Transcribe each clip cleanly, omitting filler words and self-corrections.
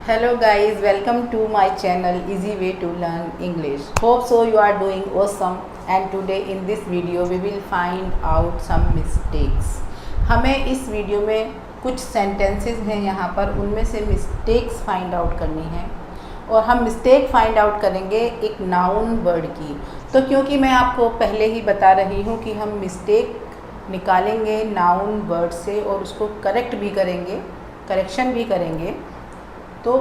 Hello guys, welcome to my channel Easy Way to Learn English. Hope so you are doing awesome and today in this video we will find out some mistakes. हमें इस video में कुछ sentences हैं यहाँ पर, उनमें से mistakes find out करनी है और हम मिस्टेक फाइंड आउट करेंगे एक नाउन वर्ड की। तो क्योंकि मैं आपको पहले ही बता रही हूँ कि हम मिस्टेक निकालेंगे नाउन वर्ड से और उसको करेक्ट भी करेंगे, करेक्शन भी करेंगे, तो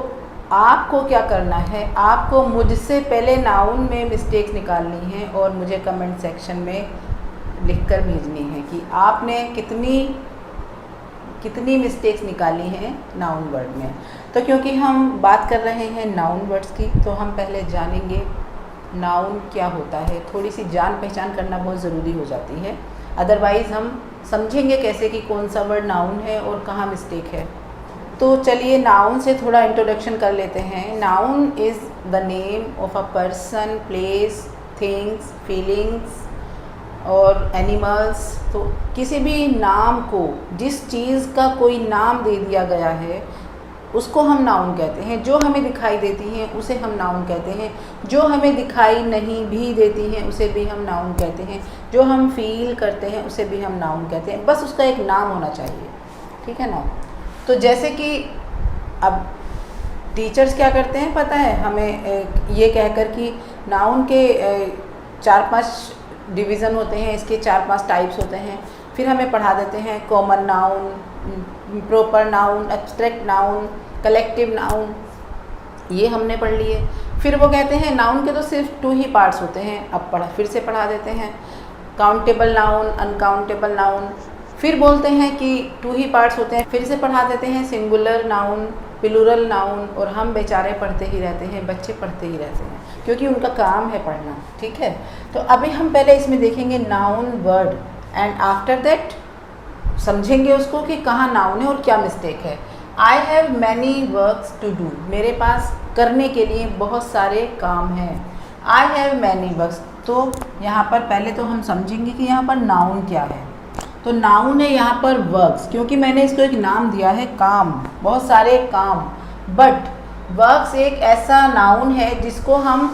आपको क्या करना है, आपको मुझसे पहले नाउन में मिस्टेक्स निकालनी है और मुझे कमेंट सेक्शन में लिखकर भेजनी है कि आपने कितनी मिस्टेक्स निकाली हैं नाउन वर्ड में। तो क्योंकि हम बात कर रहे हैं नाउन वर्ड्स की, तो हम पहले जानेंगे नाउन क्या होता है। थोड़ी सी जान पहचान करना बहुत ज़रूरी हो जाती है, अदरवाइज़ हम समझेंगे कैसे कि कौन सा वर्ड नाउन है और कहाँ मिस्टेक है। तो चलिए नाउन से थोड़ा इंट्रोडक्शन कर लेते हैं। Noun is the name of a person, place, things, feelings और एनिमल्स। तो किसी भी नाम को, जिस चीज़ का कोई नाम दे दिया गया है उसको हम नाउन कहते हैं। जो हमें दिखाई देती हैं उसे हम नाउन कहते हैं, जो हमें दिखाई नहीं भी देती हैं उसे भी हम नाउन कहते हैं, जो हम फील करते हैं उसे भी हम नाउन कहते हैं। बस उसका एक नाम होना चाहिए, ठीक है ना। तो जैसे कि अब टीचर्स क्या करते हैं पता है हमें, ये कहकर कि नाउन के 4-5 डिवीज़न होते हैं, इसके 4-5 टाइप्स होते हैं, फिर हमें पढ़ा देते हैं common noun, proper noun, abstract noun, collective noun, ये हमने पढ़ लिए। फिर वो कहते हैं नाउन के तो सिर्फ 2 ही पार्ट्स होते हैं, अब फिर से पढ़ा देते हैं काउंटेबल नाउन, अनकाउंटेबल नाउन। फिर बोलते हैं कि 2 ही पार्ट्स होते हैं, फिर से पढ़ा देते हैं सिंगुलर नाउन, प्लूरल नाउन, और हम बेचारे पढ़ते ही रहते हैं, बच्चे पढ़ते ही रहते हैं क्योंकि उनका काम है पढ़ना, ठीक है। तो अभी हम पहले इसमें देखेंगे noun word and after that समझेंगे उसको कि कहाँ नाउन है और क्या मिस्टेक है। I have many works to do, मेरे पास करने के लिए बहुत सारे काम हैं। आई हैव मैनी वर्क्स, तो यहाँ पर पहले तो हम समझेंगे कि यहाँ पर नाउन क्या है। तो नाउन है यहाँ पर वर्क्स, क्योंकि मैंने इसको एक नाम दिया है काम, बहुत सारे काम। बट वर्क्स एक ऐसा नाउन है जिसको हम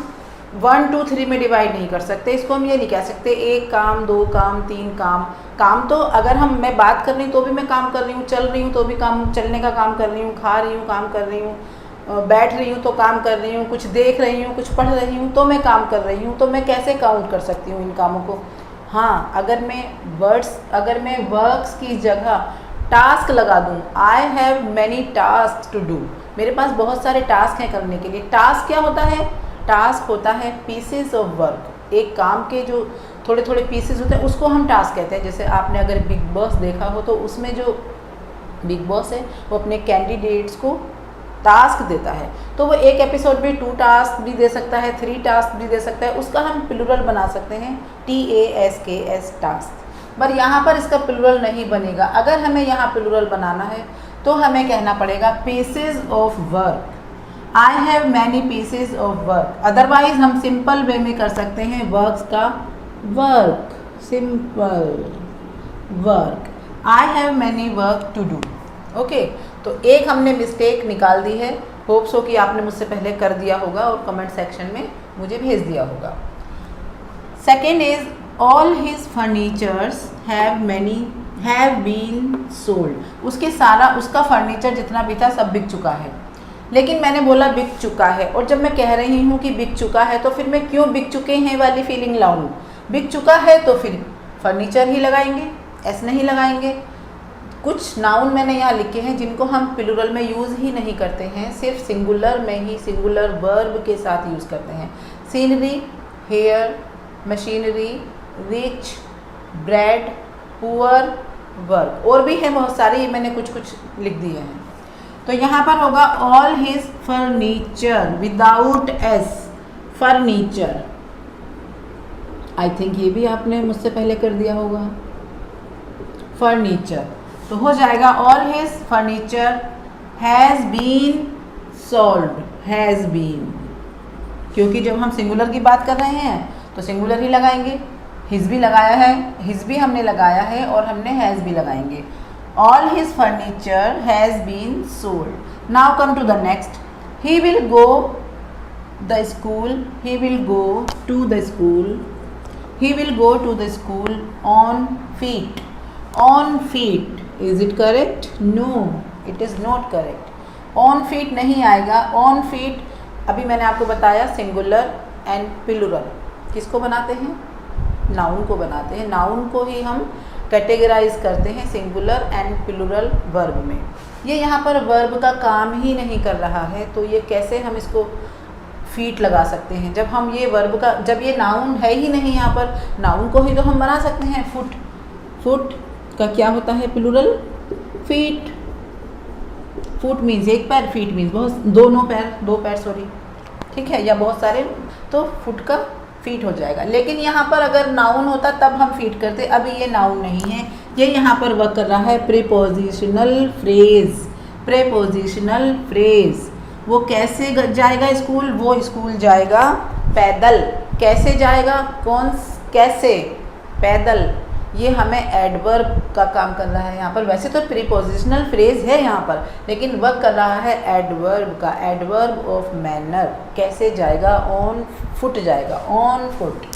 1, 2, 3 में डिवाइड नहीं कर सकते। इसको हम ये नहीं कह सकते 1 काम, 2 काम, 3 काम। काम तो अगर मैं बात कर रही हूँ तो भी मैं काम कर रही हूँ, चल रही हूँ तो भी काम, चलने का काम कर रही हूँ, खा रही हूँ काम कर रही हूँ, बैठ रही हूँ तो काम कर रही हूँ, कुछ देख रही हूँ, कुछ पढ़ रही हूँ तो मैं काम कर रही हूँ। तो मैं कैसे काउंट कर सकती हूँ इन कामों को? हाँ, अगर मैं वर्क्स की जगह टास्क लगा दूँ, I have many task to do, मेरे पास बहुत सारे टास्क हैं करने के लिए। टास्क क्या होता है? टास्क होता है पीसेस ऑफ वर्क, एक काम के जो थोड़े थोड़े पीसेस होते हैं उसको हम टास्क कहते हैं। जैसे आपने अगर बिग बॉस देखा हो तो उसमें जो बिग बॉस है वो अपने कैंडिडेट्स को टास्क देता है, तो वो एक एपिसोड में 2 टास्क भी दे सकता है, 3 टास्क भी दे सकता है, उसका हम प्लूरल बना सकते हैं TASKS टास्क। पर यहाँ पर इसका प्लूरल नहीं बनेगा। अगर हमें यहाँ प्लूरल बनाना है तो हमें कहना पड़ेगा pieces of work, I have many pieces of work. Otherwise हम सिंपल वे में कर सकते हैं वर्क्स का work, simple work, I have many work to do. Okay, तो एक हमने मिस्टेक निकाल दी है। होप सो कि आपने मुझसे पहले कर दिया होगा और कमेंट सेक्शन में मुझे भेज दिया होगा। Second is all his furnitures have been sold, उसका फर्नीचर जितना भी था सब बिक चुका है। लेकिन मैंने बोला बिक चुका है, और जब मैं कह रही हूँ कि बिक चुका है तो फिर मैं क्यों बिक चुके हैं वाली फीलिंग लाऊं? बिक चुका है तो फिर फर्नीचर ही लगाएंगे, एस नहीं लगाएंगे। कुछ नाउन मैंने यहाँ लिखे हैं जिनको हम प्लूरल में यूज़ ही नहीं करते हैं, सिर्फ सिंगुलर में ही सिंगुलर वर्ब के साथ यूज़ करते हैं। Scenery, hair, machinery, rich, bread, poor, work, और भी हैं बहुत सारे, ये मैंने कुछ लिख दिए हैं। तो यहाँ पर होगा all his furniture without S, furniture. I think ये भी आपने मुझसे पहले कर दिया होगा, फर्नीचर। तो हो जाएगा all his furniture has been sold, has been, क्योंकि जब हम सिंगुलर की बात कर रहे हैं तो सिंगुलर ही लगाएंगे। हिज भी लगाया है, हिज भी हमने लगाया है और हमने हैज़ भी लगाएंगे। All his furniture has been sold. Now come to the next. He will go the school, he will go to the school, he will go to the school on feet, on feet, is it correct? No, it is not correct. On feet नहीं आएगा। On feet अभी मैंने आपको बताया singular and plural किसको बनाते हैं? Noun को बनाते हैं। नाउन को ही हम कैटेगराइज करते हैं सिंगुलर एंड प्लूरल वर्ब में। ये यहाँ पर वर्ब का काम ही नहीं कर रहा है, तो ये कैसे हम इसको फीट लगा सकते हैं? जब हम ये वर्ब का, जब ये नाउन है ही नहीं यहाँ पर, नाउन को ही तो हम बना सकते हैं फुट। फुट का क्या होता है प्लूरल? फीट। फुट मीन्स एक पैर, फीट मीन्स बहुत दोनों पैर, दो पैर सॉरी, ठीक है, या बहुत सारे, तो फुट का फीट हो जाएगा। लेकिन यहाँ पर अगर नाउन होता तब हम फीट करते, अभी ये नाउन नहीं है, ये यहाँ पर वर्क कर रहा है प्रीपोजिशनल फ्रेज। Prepositional phrase. वो कैसे जाएगा स्कूल? वो स्कूल जाएगा पैदल। कैसे जाएगा? कौन कैसे? पैदल। ये हमें एडवर्ब का काम कर रहा है यहाँ पर। वैसे तो प्रीपोजिशनल फ्रेज है यहाँ पर, लेकिन वर्क कर रहा है एडवर्ब का, एडवर्ब ऑफ मैनर। कैसे जाएगा? ऑन फुट जाएगा, ऑन फुट।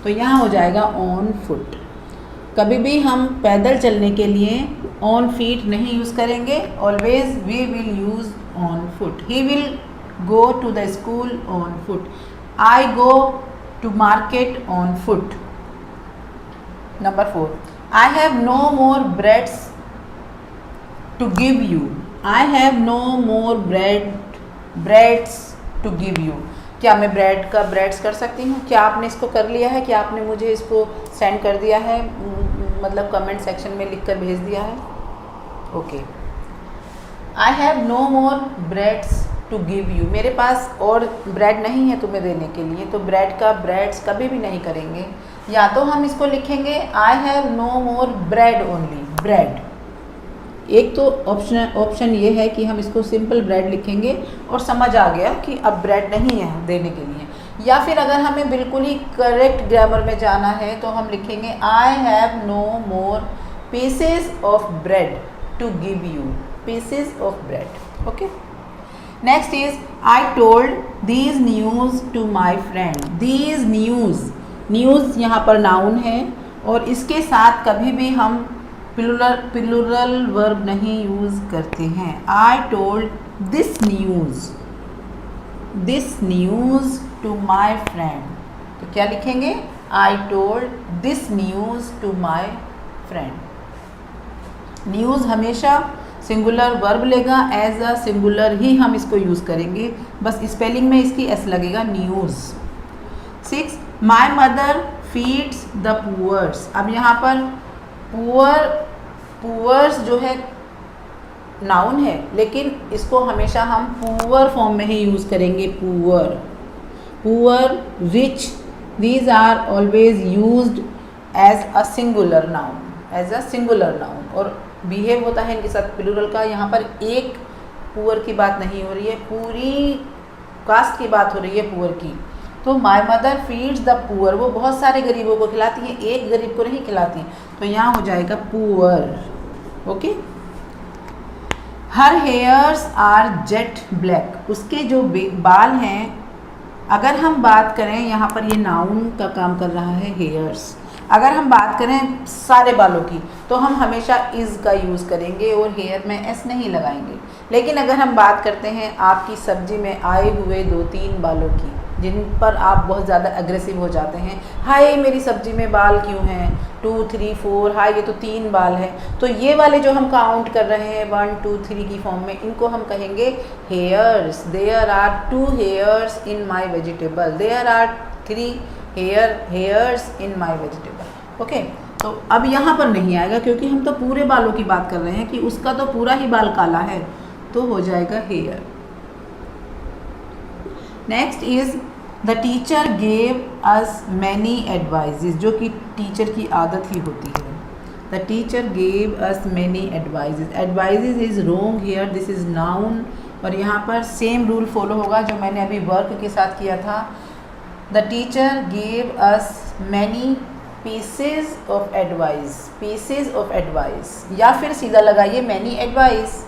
तो यहाँ हो जाएगा ऑन फुट। कभी भी हम पैदल चलने के लिए ऑन फीट नहीं यूज़ करेंगे, always we will use on foot. He will go to the school on foot, I go to market on foot. Number 4, I have no more breads to give you. I have no more breads to give you. क्या मैं bread का breads कर सकती हूँ? क्या आपने इसको कर लिया है? क्या आपने मुझे इसको सेंड कर दिया है, मतलब कमेंट सेक्शन में लिख कर भेज दिया है? Okay. I have no more breads to give you. मेरे पास और ब्रेड नहीं है तुम्हें देने के लिए, तो ब्रेड का ब्रेड्स कभी भी नहीं करेंगे। या तो हम इसको लिखेंगे I have no more bread only, bread. एक तो ऑप्शन ये है कि हम इसको सिंपल ब्रेड लिखेंगे और समझ आ गया कि अब ब्रेड नहीं है देने के लिए। या फिर अगर हमें बिल्कुल ही करेक्ट ग्रामर में जाना है तो हम लिखेंगे I have no more pieces of bread to give you, pieces of bread. Okay. Next is I told these news to my friend. These news, news यहाँ पर नाउन है और इसके साथ कभी भी हम प्लूरल वर्ब नहीं यूज़ करते हैं। I told this news to my friend, तो क्या लिखेंगे? I told this news to my friend. News हमेशा सिंगुलर वर्ब लेगा, एज अ सिंगुलर ही हम इसको यूज़ करेंगे, बस स्पेलिंग में इसकी एस लगेगा, news. 6, my mother feeds the poors. अब यहाँ पर पुअर्स जो है नाउन है, लेकिन इसको हमेशा हम पुअर फॉर्म में ही यूज़ करेंगे। Poor, rich, these are always used as a singular noun, as a singular noun, और बिहेव होता है इनके साथ प्लूरल का। यहाँ पर एक पुअर की बात नहीं हो रही है, पूरी कास्ट की बात हो रही है पुअर की। तो माई मदर फीड्स द पुअर, वो बहुत सारे गरीबों को खिलाती हैं, एक गरीब को नहीं खिलाती, तो यहाँ हो जाएगा poor. Okay. Her hairs are jet black, उसके जो बाल हैं, अगर हम बात करें, यहाँ पर ये नाउन का काम कर रहा है हेयर्स। अगर हम बात करें सारे बालों की तो हम हमेशा इज़ का यूज़ करेंगे और हेयर में एस नहीं लगाएंगे। लेकिन अगर हम बात करते हैं आपकी सब्जी में आए हुए 2-3 बालों की, जिन पर आप बहुत ज़्यादा एग्रेसिव हो जाते हैं, हाय मेरी सब्जी में बाल क्यों हैं, 2, 3, 4, हाय ये तो 3 बाल हैं, तो ये वाले जो हम काउंट कर रहे हैं 1, 2, 3 की फॉर्म में, इनको हम कहेंगे hairs. There are 2 hairs in my vegetable, there are 3 hairs in my vegetable. Okay. तो अब यहाँ पर नहीं आएगा क्योंकि हम तो पूरे बालों की बात कर रहे हैं कि उसका तो पूरा ही बाल काला है, तो हो जाएगा hair. Next is the teacher gave us many advices, जो कि टीचर की आदत ही होती है। The teacher gave us many advices, advices is wrong here, this is noun, और यहाँ पर सेम रूल फॉलो होगा जो मैंने अभी वर्क के साथ किया था। The teacher gave us many pieces of advice, pieces of advice, या फिर सीधा लगाइए मैनी एडवाइस,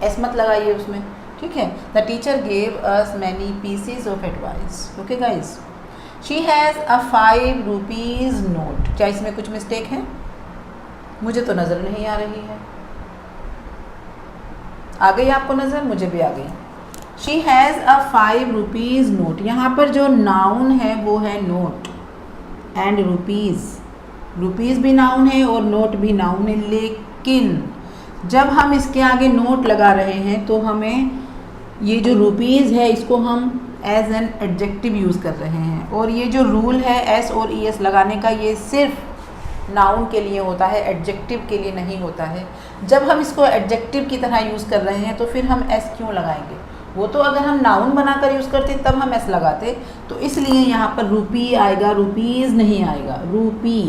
एस मत लगाइए उसमें, ठीक है। The teacher gave us many pieces of advice. Okay guys, she has a 5 rupees note. क्या इसमें कुछ मिस्टेक है? मुझे तो नज़र नहीं आ रही है। आ गई आपको नज़र? मुझे भी आ गई। She has a 5 rupees note. यहाँ पर जो नाउन है वो है नोट एंड रुपीज़। रुपीज़ भी नाउन है और नोट भी नाउन है, लेकिन जब हम इसके आगे नोट लगा रहे हैं तो हमें ये जो रुपीज़ है इसको हम एज एन एडजेक्टिव यूज़ कर रहे हैं, और ये जो रूल है एस और ई एस लगाने का ये सिर्फ नाउन के लिए होता है, एडजेक्टिव के लिए नहीं होता है। जब हम इसको एडजेक्टिव की तरह यूज़ कर रहे हैं तो फिर हम एस क्यों लगाएंगे? वो तो अगर हम नाउन बनाकर यूज़ करते तब हम एस लगाते। तो इसलिए यहाँ पर रुपी आएगा, रुपीज़ नहीं आएगा, rupee,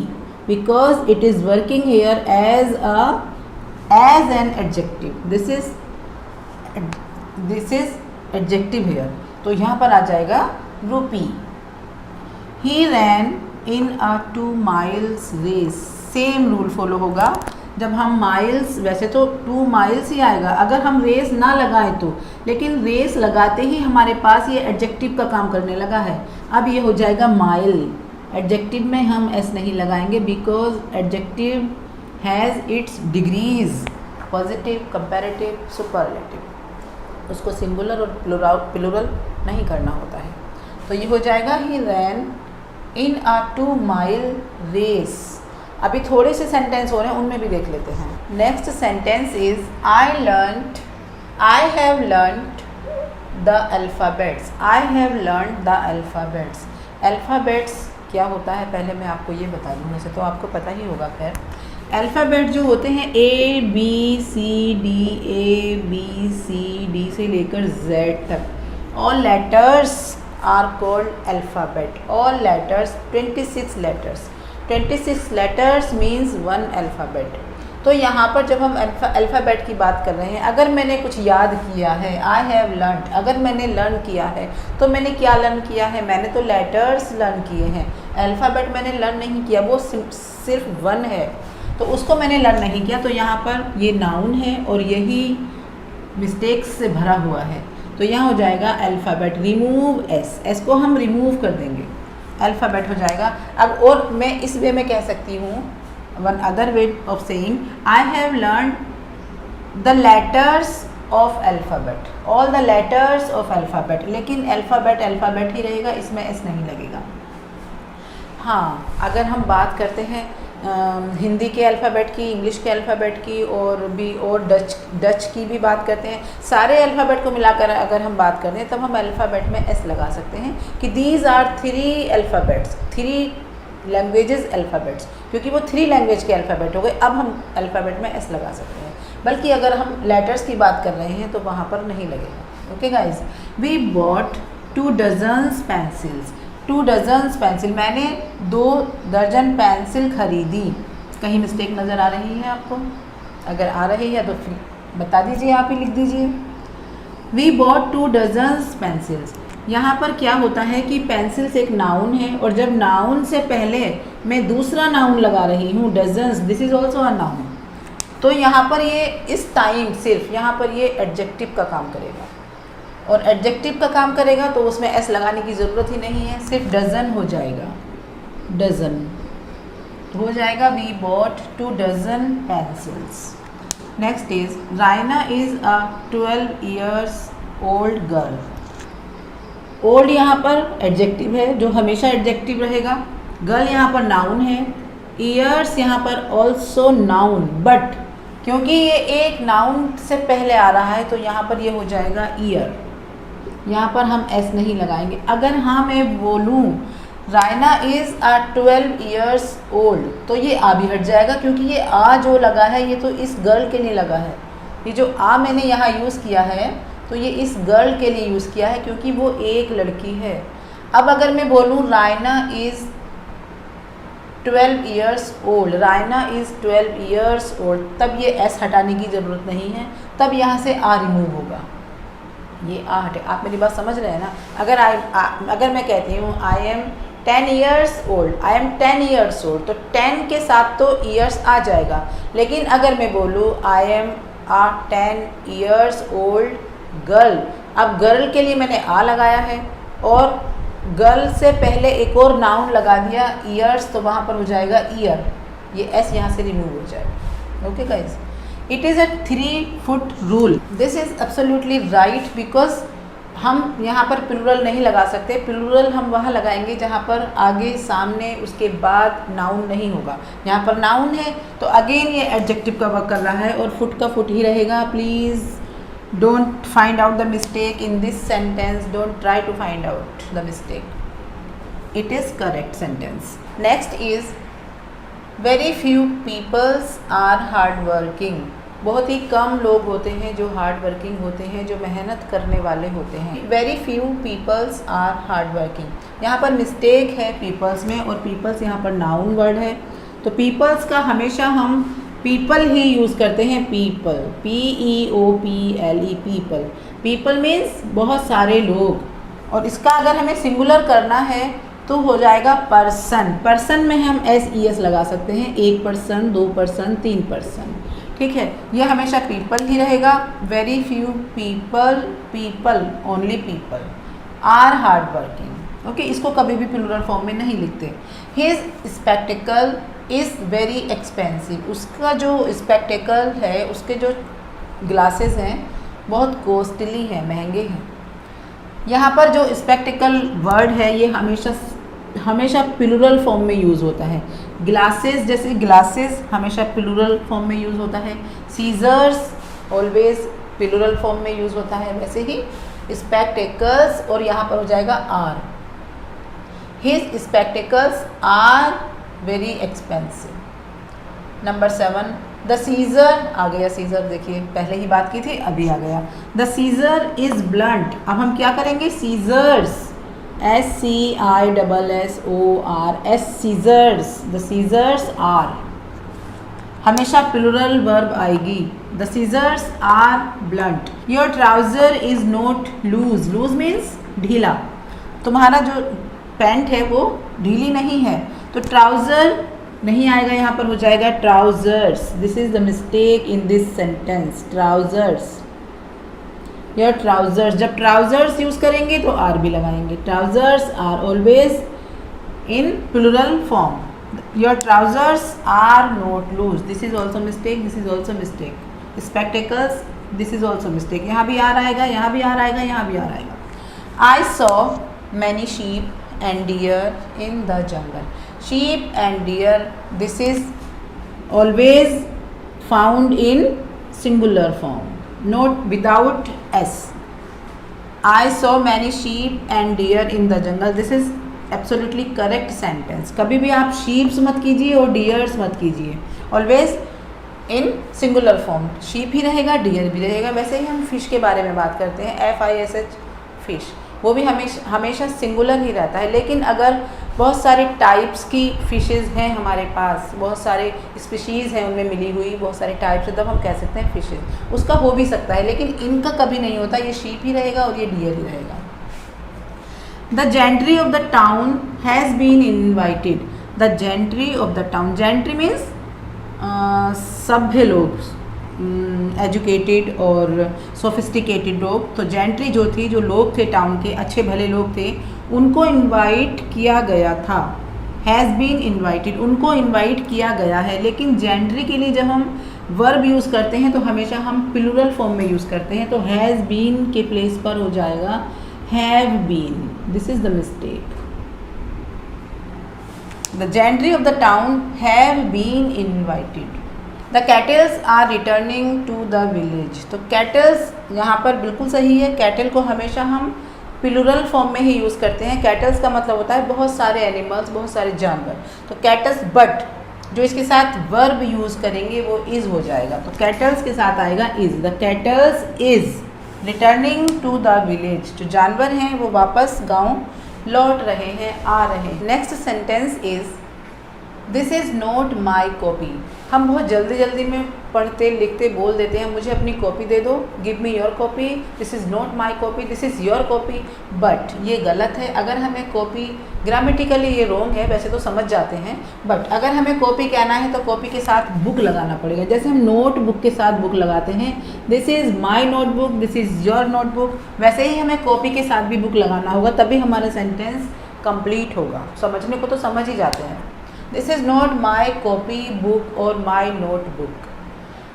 because it is working here as an adjective. This is adjective here, तो यहाँ पर आ जाएगा rupee. He ran in a 2 miles race. Same rule follow होगा। जब हम माइल्स, वैसे तो 2 माइल्स ही आएगा अगर हम रेस ना लगाएं तो, लेकिन रेस लगाते ही हमारे पास ये एडजेक्टिव का काम करने लगा है। अब ये हो जाएगा माइल। एडजेक्टिव में हम एस नहीं लगाएंगे because adjective has its degrees, positive, comparative, superlative. उसको सिंगुलर और प्लूरल नहीं करना होता है। तो ये हो जाएगा ही ran in a 2 mile race. अभी थोड़े से सेंटेंस हो रहे हैं, उनमें भी देख लेते हैं। Next sentence is I have learned the alphabets. I have learned the alphabets. Alphabets क्या होता है पहले मैं आपको ये बता दूँ, वैसे तो आपको पता ही होगा। खैर, अल्फ़ाबेट जो होते हैं A B C D से लेकर Z तक, all letters are called alphabet. All letters 26 letters, 26 letters means 1 alphabet. तो यहाँ पर जब हम अल्फ़ाबेट की बात कर रहे हैं, अगर मैंने कुछ याद किया है, आई हैव लर्न, अगर मैंने लर्न किया है तो मैंने क्या लर्न किया है? मैंने तो लेटर्स लर्न किए हैं। अल्फ़ाबेट मैंने लर्न नहीं किया, वो सिर्फ 1 है, तो उसको मैंने लर्न नहीं किया। तो यहाँ पर ये नाउन है और यही मिस्टेक्स से भरा हुआ है। तो यहाँ हो जाएगा अल्फ़ाबेट, रिमूव एस, एस को हम रिमूव कर देंगे, अल्फ़ाबेट हो जाएगा। अब और मैं इस वे में कह सकती हूँ, one other way of saying, I have learn the letters of alphabet, all the letters of alphabet. लेकिन अल्फ़ाबेट ही रहेगा, इसमें एस नहीं लगेगा। हाँ, अगर हम बात करते हैं हिंदी के अल्फ़ाबेट की, इंग्लिश के अल्फ़ाबेट की और डच की भी बात करते हैं, सारे अल्फ़ाबेट को मिलाकर अगर हम बात करते हैं तब हम अल्फ़ाबेट में एस लगा सकते हैं कि these are 3 alphabets, 3 languages alphabets, क्योंकि वो 3 लैंग्वेज के अल्फ़ाबेट हो गए। अब हम अल्फ़ाबेट में एस लगा सकते हैं, बल्कि अगर हम लेटर्स की बात कर रहे हैं तो वहाँ पर नहीं लगेगा। Okay guys, we bought 2 dozens pencils. 2 dozens pencil, मैंने 2 दर्जन पेंसिल खरीदी। कहीं मिस्टेक नज़र आ रही है आपको? अगर आ रही है तो फिर बता दीजिए, आप ही लिख दीजिए। We bought 2 dozens pencils. यहाँ पर क्या होता है कि पेंसिल्स एक नाउन है, और जब नाउन से पहले मैं दूसरा नाउन लगा रही हूँ, dozens, this is also a noun, तो यहाँ पर ये इस टाइम सिर्फ यहाँ पर ये एडजेक्टिव का काम करेगा, और एडजेक्टिव का काम करेगा तो उसमें एस लगाने की ज़रूरत ही नहीं है, सिर्फ डज़न हो जाएगा, डज़न हो जाएगा। We bought 2 dozen pencils. Next is Raina is a 12 years old girl. Old यहाँ पर एडजेक्टिव है जो हमेशा एडजेक्टिव रहेगा, गर्ल यहाँ पर नाउन है, ईयर्स यहाँ पर ऑल्सो नाउन, बट क्योंकि ये एक नाउन से पहले आ रहा है तो यहाँ पर ये हो जाएगा ईयर, यहाँ पर हम एस नहीं लगाएंगे। अगर हाँ मैं बोलूँ Raina is a 12 years old, तो ये आ भी हट जाएगा, क्योंकि ये आ जो लगा है ये तो इस गर्ल के लिए लगा है। ये जो आ मैंने यहाँ यूज़ किया है तो ये इस गर्ल के लिए यूज़ किया है, क्योंकि वो एक लड़की है। अब अगर मैं बोलूँ Raina is 12 years old, Raina is 12 years old, तब ये एस हटाने की ज़रूरत नहीं है, तब यहाँ से आ रिमूव होगा, ये आ हटे। आप मेरी बात समझ रहे हैं ना? अगर मैं कहती हूँ I am 10 years old, I am 10 years old, तो 10 के साथ तो ईयर्स आ जाएगा। लेकिन अगर मैं बोलूँ I am 10 years old girl. अब गर्ल के लिए मैंने आ लगाया है और गर्ल से पहले एक और नाउन लगा दिया ईयर्स, तो वहाँ पर हो जाएगा ईयर, ये एस यहाँ से रिमूव हो जाएगा। Okay guys, it is a 3 foot rule. This is absolutely right because हम यहाँ पर प्लूरल नहीं लगा सकते। प्लूरल हम वहाँ लगाएंगे जहाँ पर आगे सामने उसके बाद नाउन नहीं होगा। यहाँ पर नाउन है तो अगेन ये एडजेक्टिव का वर्क कर रहा है और फुट का फुट ही रहेगा। Please don't find out the mistake in this sentence, don't try to find out the mistake, it is correct sentence. Next is very few peoples are hard working. बहुत ही कम लोग होते हैं जो हार्ड वर्किंग होते हैं, जो मेहनत करने वाले होते हैं। Very few peoples are hard working. यहाँ पर मिस्टेक है पीपल्स में, और पीपल्स यहाँ पर नाउन वर्ड है, तो पीपल्स का हमेशा हम पीपल ही यूज़ करते हैं। People, PEOPLE, people. People means बहुत सारे लोग, और इसका अगर हमें सिंगुलर करना है तो हो जाएगा पर्सन। पर्सन में हम SES लगा सकते हैं, 1 पर्सन, 2 पर्सन, 3 पर्सन, ठीक है। ये हमेशा पीपल ही रहेगा। Very few people, people, only people are hard working. Okay, इसको कभी भी प्लूरल फॉर्म में नहीं लिखते। His spectacle is very expensive. उसका जो स्पेक्टिकल है, उसके जो ग्लासेस हैं बहुत कॉस्टली हैं, महंगे हैं। यहाँ पर जो स्पेक्टिकल वर्ड है ये हमेशा प्लूरल फॉर्म में यूज़ होता है। ग्लासेस, जैसे ग्लासेस हमेशा प्लूरल फॉर्म में यूज़ होता है। सीजर्स ऑलवेज प्लूरल फॉर्म में यूज़ होता है। वैसे ही स्पेक्टिकल्स, और यहाँ पर हो जाएगा are. His spectacles are very expensive. Number 7, the scissor. आ गया सीज़र, देखिए पहले ही बात की थी, अभी आ गया। The scissor is blunt. अब हम क्या करेंगे, scissors, SCISSORS, scissors. The scissors are, हमेशा प्लूरल वर्ब आएगी। The scissors are blunt. Your trouser is not loose. Loose means ढीला। तुम्हारा जो पैंट है वो ढीली नहीं है, तो ट्राउज़र नहीं आएगा, यहाँ पर हो जाएगा trousers. This is the mistake in this sentence, trousers. Your trousers, जब ट्राउज़र्स यूज़ करेंगे तो आर भी लगाएंगे। Trousers are always in plural form. Your trousers are not loose, this is also mistake, this is also mistake. Spectacles, this is also mistake. यहाँ भी are आएगा, यहाँ भी आर आएगा, यहाँ भी आर आएगा। I saw many sheep and deer in the jungle. sheep and deer, this is always found in singular form, not without s. I saw many sheep and deer in the jungle, this is absolutely correct sentence. कभी भी आप sheeps मत कीजिए और deers मत कीजिए, always in singular form। sheep ही रहेगा, deer भी रहेगा। वैसे ही हम fish के बारे में बात करते हैं, FISH fish, वो भी हमेशा सिंगुलर ही रहता है। लेकिन अगर बहुत सारे टाइप्स की फ़िशेज़ हैं हमारे पास, बहुत सारे स्पीशीज़ हैं उनमें मिली हुई, बहुत सारे टाइप्स हैं, तब हम कह सकते हैं फ़िशेज़। उसका हो भी सकता है, लेकिन इनका कभी नहीं होता। ये शीप ही रहेगा और ये डियर ही रहेगा। The gentry of the town has been invited. The gentry of the town, gentry means सभ्य लोग, एजुकेटेड और सोफिस्टिकेटेड लोग। तो जेंट्री जो थी, जो लोग थे टाउन के, अच्छे भले लोग थे, उनको इनवाइट किया गया था। हैज़ बीन इनवाइटेड, उनको इनवाइट किया गया है। लेकिन जेंट्री के लिए जब हम वर्ब यूज़ करते हैं तो हमेशा हम प्लूरल फॉर्म में यूज़ करते हैं, तो हैज़ बीन के प्लेस पर हो जाएगा have been. This is the mistake. The gentry of the town have been invited. The cattles are returning to the village. तो कैटल्स यहाँ पर बिल्कुल सही है। कैटल को हमेशा हम प्लूरल फॉर्म में ही यूज़ करते हैं। कैटल्स का मतलब होता है बहुत सारे एनिमल्स, बहुत सारे जानवर। तो कैटल्स, बट जो इसके साथ वर्ब यूज़ करेंगे वो इज़ हो जाएगा, तो कैटल्स के साथ आएगा is. The cattles is returning to the village. जो जानवर हैं वो वापस गाँव लौट रहे हैं, आ रहे हैं। Next sentence is this is not my copy. हम बहुत जल्दी जल्दी में पढ़ते लिखते बोल देते हैं, मुझे अपनी कॉपी दे दो, give me your copy, this is not my copy, this is your copy. But ये गलत है। अगर हमें कॉपी, ग्रामेटिकली ये रॉन्ग है, वैसे तो समझ जाते हैं, बट अगर हमें कॉपी कहना है तो कॉपी के साथ बुक लगाना पड़ेगा। जैसे हम नोट बुक के साथ बुक लगाते हैं, this is my notebook, this is your notebook, वैसे ही हमें कॉपी के साथ भी बुक लगाना होगा, तभी हमारा सेंटेंस कंप्लीट होगा। समझने को तो समझ ही जाते हैं। This is not my copy book or my notebook.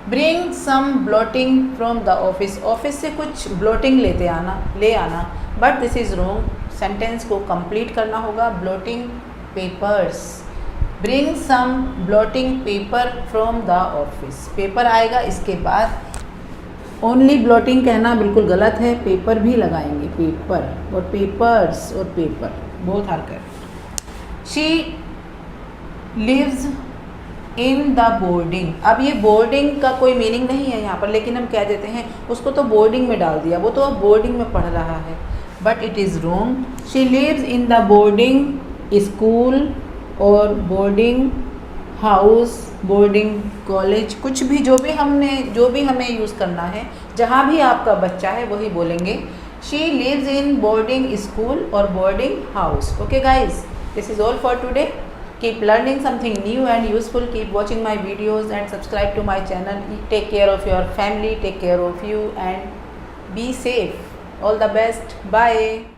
Bring some blotting from the office. Office से कुछ ब्लॉटिंग ले आना, but this is wrong. Sentence को कंप्लीट करना होगा। Blotting papers, bring some blotting paper from the office. Paper आएगा इसके बाद। ओनली ब्लॉटिंग कहना बिल्कुल गलत है, पेपर भी लगाएंगे, पेपर और पेपर्स और पेपर, बहुत हरकत। She lives in the boarding. अब ये बोर्डिंग का कोई मीनिंग नहीं है यहाँ पर, लेकिन हम कह देते हैं उसको तो बोर्डिंग में डाल दिया, वो तो अब बोर्डिंग में पढ़ रहा है, but it is wrong. She lives in the boarding school और बोर्डिंग हाउस, बोर्डिंग कॉलेज, कुछ भी जो भी हमें यूज़ करना है, जहाँ भी आपका बच्चा है वही बोलेंगे। She lives in boarding school और boarding house. Okay guys, this is all for today. Keep learning something new and useful. Keep watching my videos and subscribe to my channel. Take care of your family, take care of you, and be safe. All the best. Bye.